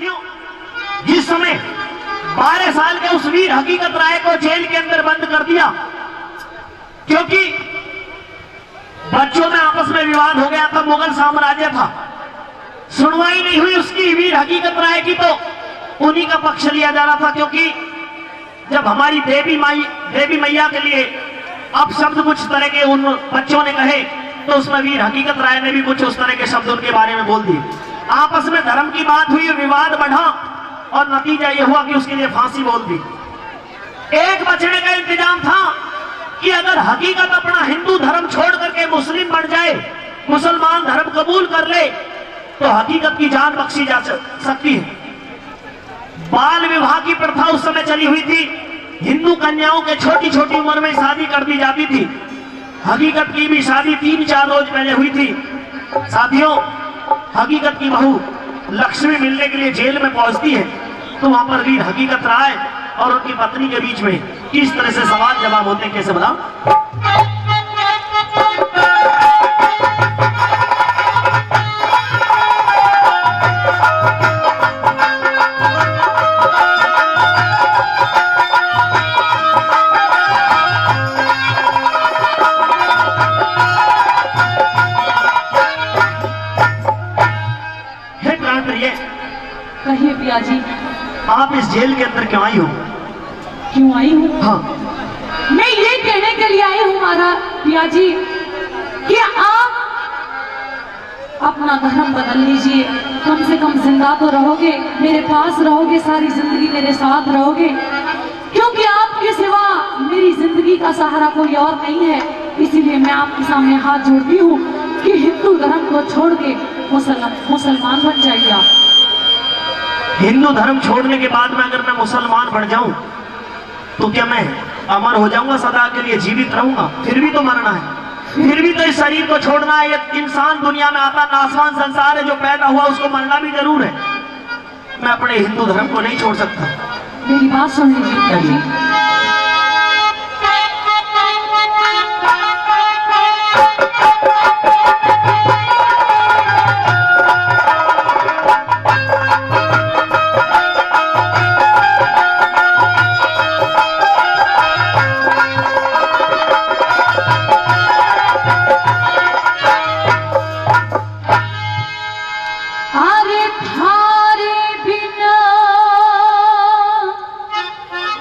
साथियों, जिस समय 12 साल के उस वीर हकीकत राय को जेल के अंदर बंद कर दिया क्योंकि बच्चों में आपस में विवाद हो गया था, मुगल साम्राज्य था, सुनवाई नहीं हुई उसकी वीर हकीकत राय की, तो उन्हीं का पक्ष लिया जा रहा था। क्योंकि जब हमारी देवी मैया के लिए अपशब्द कुछ तरह के उन बच्चों ने कहे तो उसमें वीर हकीकत राय ने भी कुछ उस तरह के शब्द उनके बारे में बोल दिए। आपस में धर्म की बात हुई, विवाद बढ़ा और नतीजा यह हुआ कि उसके लिए फांसी बोल दी। एक बचने का इंतजाम था कि अगर हकीकत अपना हिंदू धर्म छोड़ करके मुस्लिम बन जाए, मुसलमान धर्म कबूल कर ले, तो हकीकत की जान बख्शी जा सकती है। बाल विवाह की प्रथा उस समय चली हुई थी, हिंदू कन्याओं के छोटी छोटी उम्र में शादी कर दी जाती थी। हकीकत की भी शादी 3-4 रोज पहले हुई थी। साथियों, हकीकत की बहू लक्ष्मी मिलने के लिए जेल में पहुंचती है तो वहां पर वीर हकीकत राय और उनकी पत्नी के बीच में किस तरह से सवाल जवाब होते हैं, कैसे बताऊं। कहिए पिया जी, आप इस जेल के अंदर क्यों आई हो? क्यों आई हूँ? हाँ, मैं ये कहने के लिए आई हूँ मारा पिया जी कि आप अपना धर्म बदल लीजिए, कम से कम जिंदा तो रहोगे, मेरे पास रहोगे, सारी जिंदगी मेरे साथ रहोगे, क्योंकि आपके सिवा मेरी जिंदगी का सहारा कोई और नहीं है। इसीलिए मैं आपके सामने हाथ जोड़ती हूँ कि हिंदू धर्म को छोड़ के मुसलमान बन जाइए आप। हिंदू धर्म छोड़ने के बाद में अगर मैं मुसलमान बन जाऊं तो क्या मैं अमर हो जाऊंगा, सदा के लिए जीवित रहूंगा? फिर भी तो मरना है, फिर भी तो इस शरीर को छोड़ना है। ये इंसान दुनिया में आता, नासवान संसार है जो पैदा हुआ, उसको मरना भी जरूर है। मैं अपने हिंदू धर्म को नहीं छोड़ सकता। मेरी बात सुन लीजिए।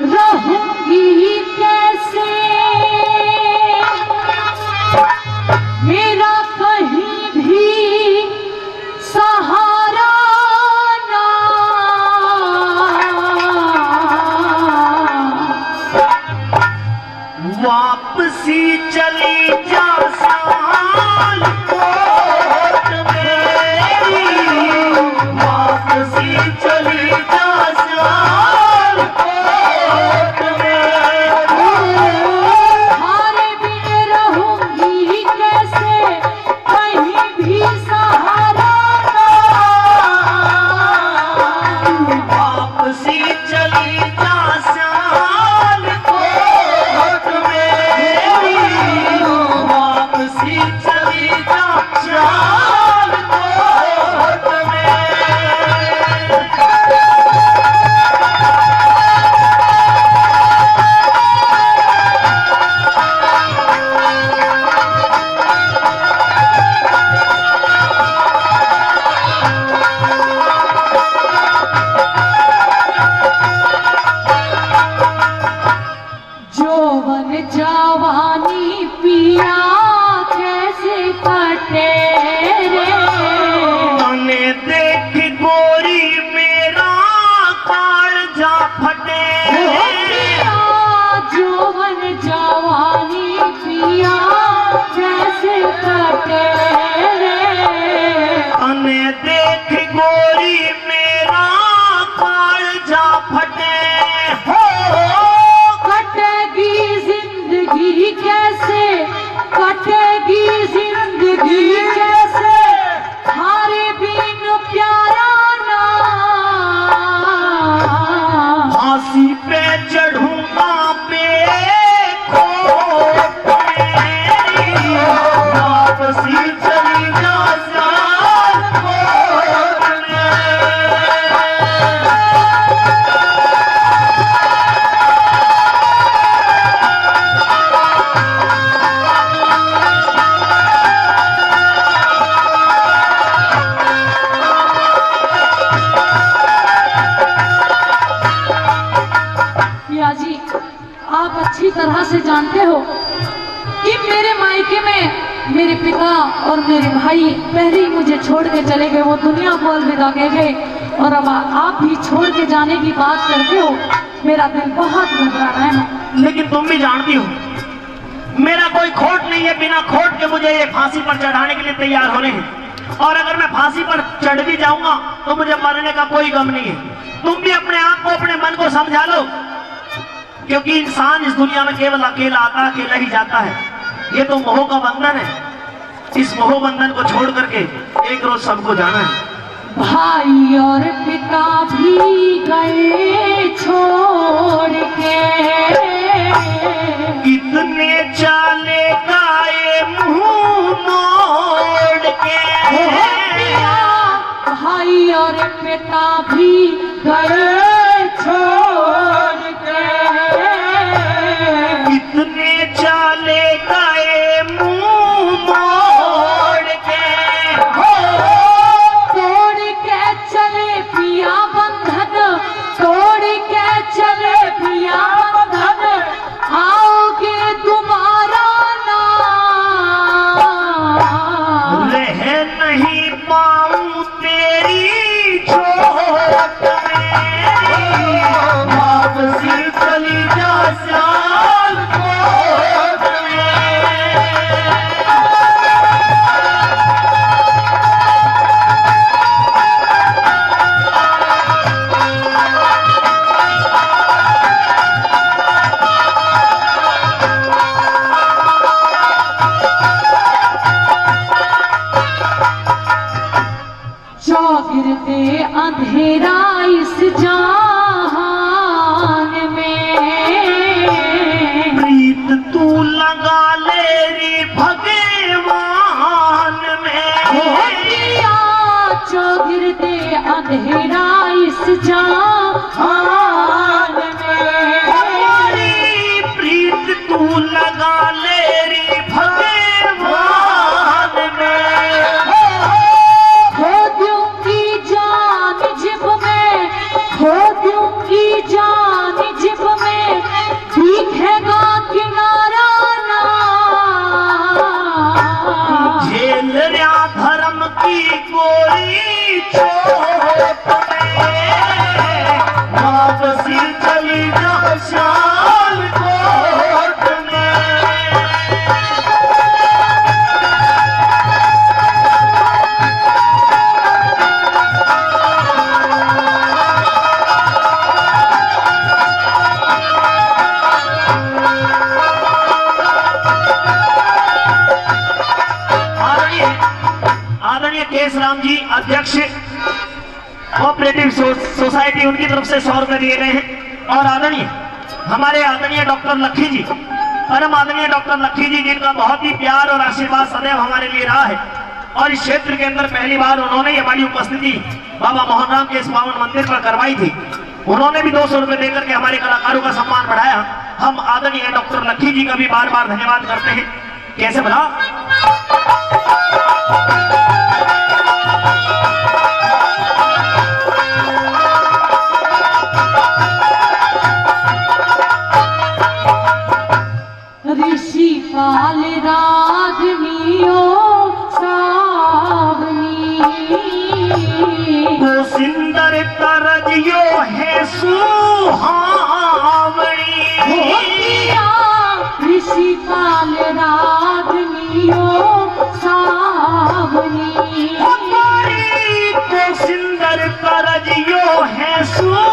रहूंगी तरह से जानते हो कि मेरे मायके में मेरे पिता और मेरे भाई पहले ही मुझे छोड़ के चले गए, वो दुनिया को अलविदा कह गए, और अब आप भी छोड़ के जाने की बात करते हो, मेरा दिल बहुत घबरा रहा है। लेकिन तुम भी जानती हो मेरा कोई खोट नहीं है, बिना खोट के मुझे ये फांसी पर चढ़ाने के लिए तैयार होने हैं, और अगर मैं फांसी पर चढ़ भी जाऊंगा तो मुझे मरने का कोई गम नहीं है। तुम भी अपने आप को, अपने मन को समझा लो, क्योंकि इंसान इस दुनिया में केवल अकेला आता, अकेला ही जाता है। ये तो मोह का बंधन है, इस मोह बंधन को छोड़ करके एक रोज सबको जाना है। भाई और पिता भी गए छोड़ के, कितने चाले गाए मुंह मोड़ के, भाई और पिता भी गए छोड़ के, कितने चाले गाए मुंह मोड़ के, तोड़ के चले पिया बंधन, तोड़ के चले पिया बंधन, आओगे दोबारा ना, रह नहीं पाऊं तेरी चोट में, वापसी चली जा साल कोट में। चौगिरते अंधेरा इस जहान में, प्रीत तू लगा ले रे भगवान में, चौगिरते अंधेरा इस जहान में, हमारी प्रीत तू लगा ले रे भगवान में। खो दूंगी जान जिब में, खो दूंगी जान जिब में, दिखेगा किनारा ना, झेल रहा धर्म की गोली चोट में, वापसी चली जा शाल कोट में। आदरणीय केशराम जी अध्यक्ष कोऑपरेटिव सोसाइटी, उनकी तरफ से 100 रुपए दिए गए हैं। और हमारे आदरणीय डॉक्टर लखी जी, परम आदरणीय डॉक्टर लखी जी, जिनका बहुत ही प्यार और आशीर्वाद सदैव हमारे लिए रहा है, और इस क्षेत्र के अंदर पहली बार उन्होंने हमारी उपस्थिति बाबा मोहन राम के इस पावन मंदिर पर करवाई थी। उन्होंने भी 200 रुपए देकर के हमारे कलाकारों का सम्मान बढ़ाया। हम आदरणीय डॉक्टर लखी जी का भी बार बार धन्यवाद करते हैं। कैसे भला ऋषि पाल रागनियो सावनी, वो सुंदर तरजियो है सुहावनी, ऋषि पाल रागनियो सावनी, हमारी तो सुंदर तरजियो है सुहावनी।